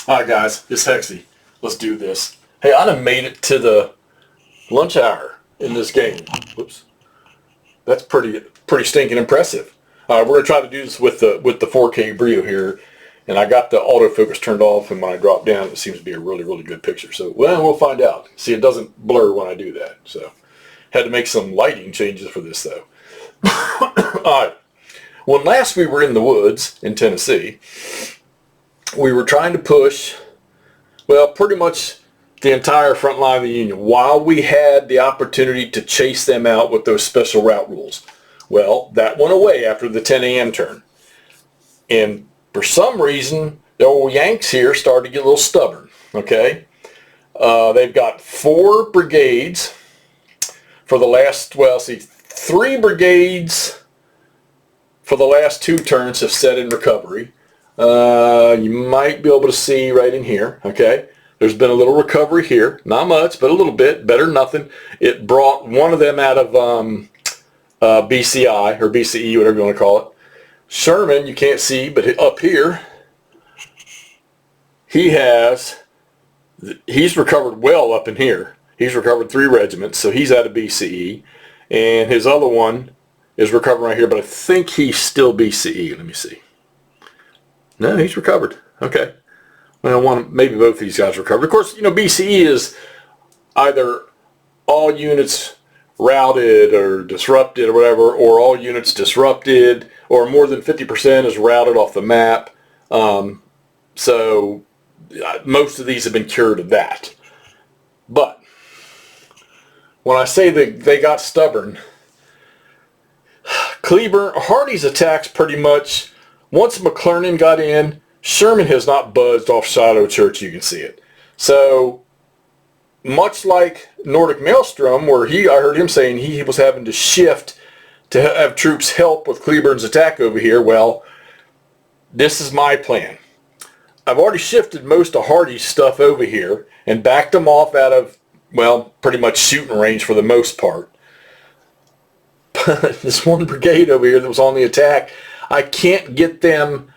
Alright guys, it's Hexy. Let's do this. Hey, I done made it to the lunch hour in this game. Whoops. That's pretty stinking impressive. Alright, we're going to try to do this with the 4K Brio here. And I got the autofocus turned off, and when I drop down it seems to be a really good picture. So, well, we'll find out. See, it doesn't blur when I do that. So, had to make some lighting changes for this though. Alright. When last we were in the woods in Tennessee, we were trying to push, well, pretty much the entire front line of the Union while we had the opportunity to chase them out with those special route rules. Well, that went away after the 10 a.m. turn. And for some reason, the old Yanks here started to get a little stubborn, okay? They've got 4 brigades for the last, well, see, 3 brigades for the last 2 turns have set in recovery. You might be able to see right in here, okay? There's been a little recovery here. Not much, but a little bit. Better than nothing. It brought one of them out of BCI, or BCE, whatever you want to call it. Sherman, you can't see, but up here, he's recovered well up in here. He's recovered 3 regiments, so he's out of BCE. And his other one is recovering right here, but I think he's still BCE. Let me see. No, he's recovered. Okay. Well, maybe both of these guys recovered. Of course, you know, BCE is either all units routed or disrupted or whatever, or all units disrupted, or more than 50% is routed off the map. So most of these have been cured of that. But when I say they got stubborn, Hardee's attacks pretty much, once McClernand got in, Sherman has not buzzed off Shiloh Church, you can see it. So, much like Nordic Maelstrom, where I heard him saying he was having to shift to have troops help with Cleburne's attack over here, well, this is my plan. I've already shifted most of Hardee's stuff over here and backed them off out of, well, pretty much shooting range for the most part. But this one brigade over here that was on the attack, I can't get them.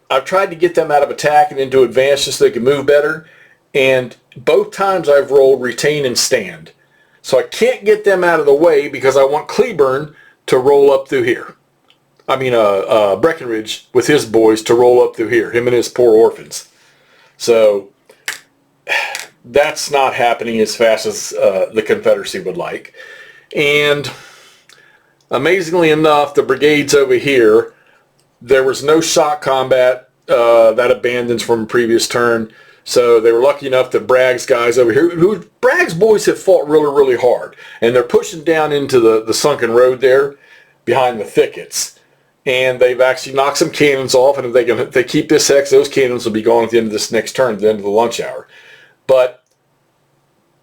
I've tried to get them out of attack and into advance just so they can move better, and both times I've rolled retain and stand. So I can't get them out of the way because I want Cleburne to roll up through here. I mean, Breckinridge with his boys to roll up through here, him and his poor orphans. So that's not happening as fast as the Confederacy would like. And amazingly enough, the brigades over here, there was no shock combat. That abandons from a previous turn. So they were lucky enough that Bragg's guys over here, Bragg's boys have fought really hard. And they're pushing down into the sunken road there behind the thickets. And they've actually knocked some cannons off. And if they keep this hex, those cannons will be gone at the end of this next turn, at the end of the lunch hour. But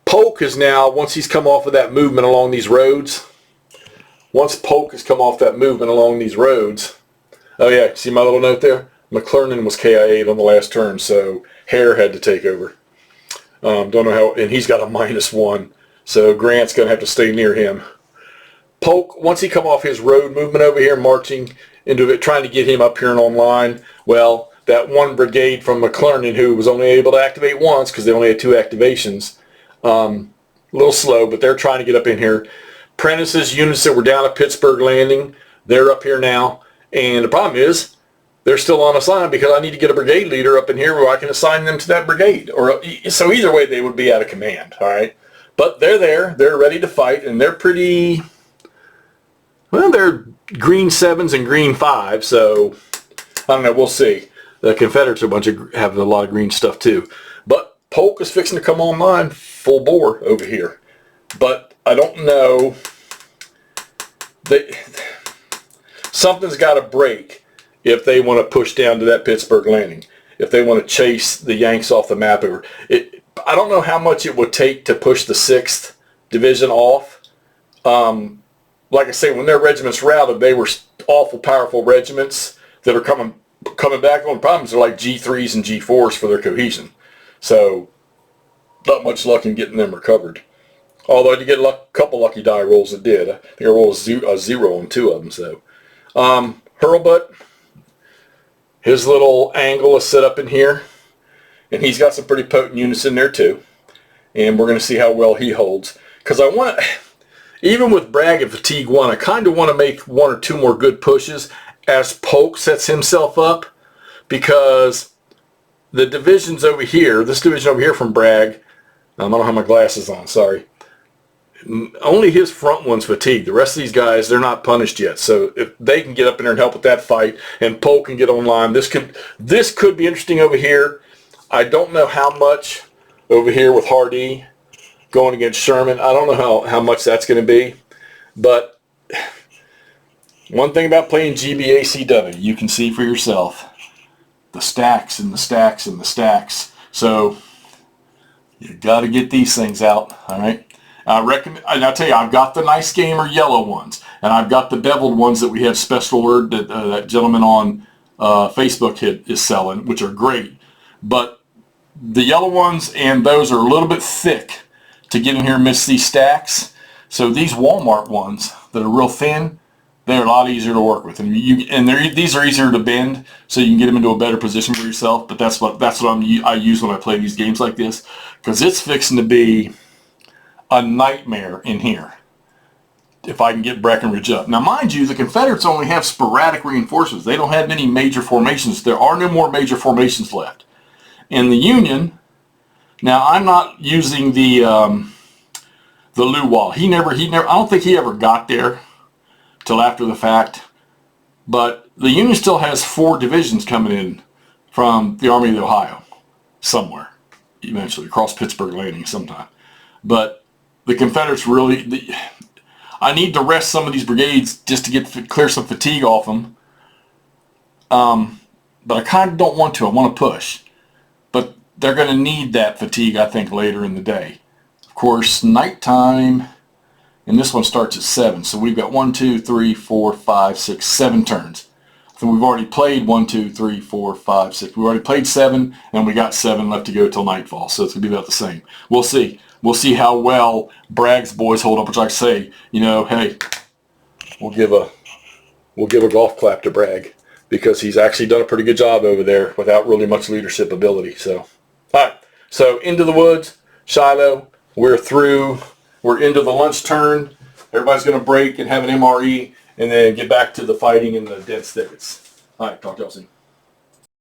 Polk is now, once he's come off of that movement along these roads, oh yeah, see my little note there? McClernand was KIA'd on the last turn, so Hare had to take over. Don't know how, and he's got a -1, so Grant's going to have to stay near him. Polk, once he come off his road movement over here, marching into it, trying to get him up here and online, well, that one brigade from McClernand who was only able to activate once because they only had 2 activations, a little slow, but they're trying to get up in here. Prentice's units that were down at Pittsburgh Landing, they're up here now. And the problem is, they're still on assignment because I need to get a brigade leader up in here where I can assign them to that brigade. So either way, they would be out of command, all right? But they're there. They're ready to fight, and they're pretty, well, they're green 7s and green 5, so I don't know. We'll see. The Confederates have a lot of green stuff too. But Polk is fixing to come online full bore over here. But I don't know. Something's got to break if they want to push down to that Pittsburgh Landing. If they want to chase the Yanks off the map over. I don't know how much it would take to push the 6th Division off. Like I say, when their regiments routed, they were awful powerful regiments that are coming back on. Problems are like G3s and G4s for their cohesion. So not much luck in getting them recovered. Although you get a couple lucky die rolls that did. I think I rolled a 0 on 2 of them. So Hurlbut, his little angle is set up in here. and he's got some pretty potent units in there too. And we're going to see how well he holds. Because I want to, even with Bragg and Fatigue 1, I kind of want to make 1 or 2 more good pushes as Polk sets himself up. Because the divisions over here, this division over here from Bragg, I don't have my glasses on, sorry. Only his front one's fatigued. The rest of these guys, they're not punished yet. So if they can get up in there and help with that fight, and Polk can get online, this could be interesting over here. I don't know how much over here with Hardee going against Sherman. I don't know how much that's going to be. But one thing about playing GBACW, you can see for yourself the stacks and the stacks and the stacks. So you got to get these things out, all right? And I'll tell you, I've got the nice gamer yellow ones, and I've got the beveled ones that we had special word that that gentleman on Facebook is selling, which are great. But the yellow ones and those are a little bit thick to get in here and miss these stacks. So these Walmart ones that are real thin, they're a lot easier to work with, and these are easier to bend, so you can get them into a better position for yourself. But that's what I use when I play these games like this, because it's fixing to be a nightmare in here if I can get Breckenridge up. Now, mind you, the Confederates only have sporadic reinforcements. They don't have many major formations. There are no more major formations left. In the Union, now I'm not using the Lew Wall. He never. I don't think he ever got there till after the fact. But the Union still has 4 divisions coming in from the Army of the Ohio somewhere, eventually across Pittsburgh Landing sometime. But the Confederates really, I need to rest some of these brigades just to clear some fatigue off them. But I kind of don't want to. I want to push. But they're going to need that fatigue, I think, later in the day. Of course, nighttime, and this one starts at 7. So we've got 1, 2, 3, 4, 5, 6, 7 turns. So we've already played 1, 2, 3, 4, 5, 6. We've already played 7, and we got 7 left to go till nightfall. So it's going to be about the same. We'll see. We'll see how well Bragg's boys hold up, which I say, hey, we'll give a golf clap to Bragg, because he's actually done a pretty good job over there without really much leadership ability. So, all right. So into the woods, Shiloh. We're through. We're into the lunch turn. Everybody's going to break and have an MRE, and then get back to the fighting in the dense thickets. All right. Talk to y'all soon.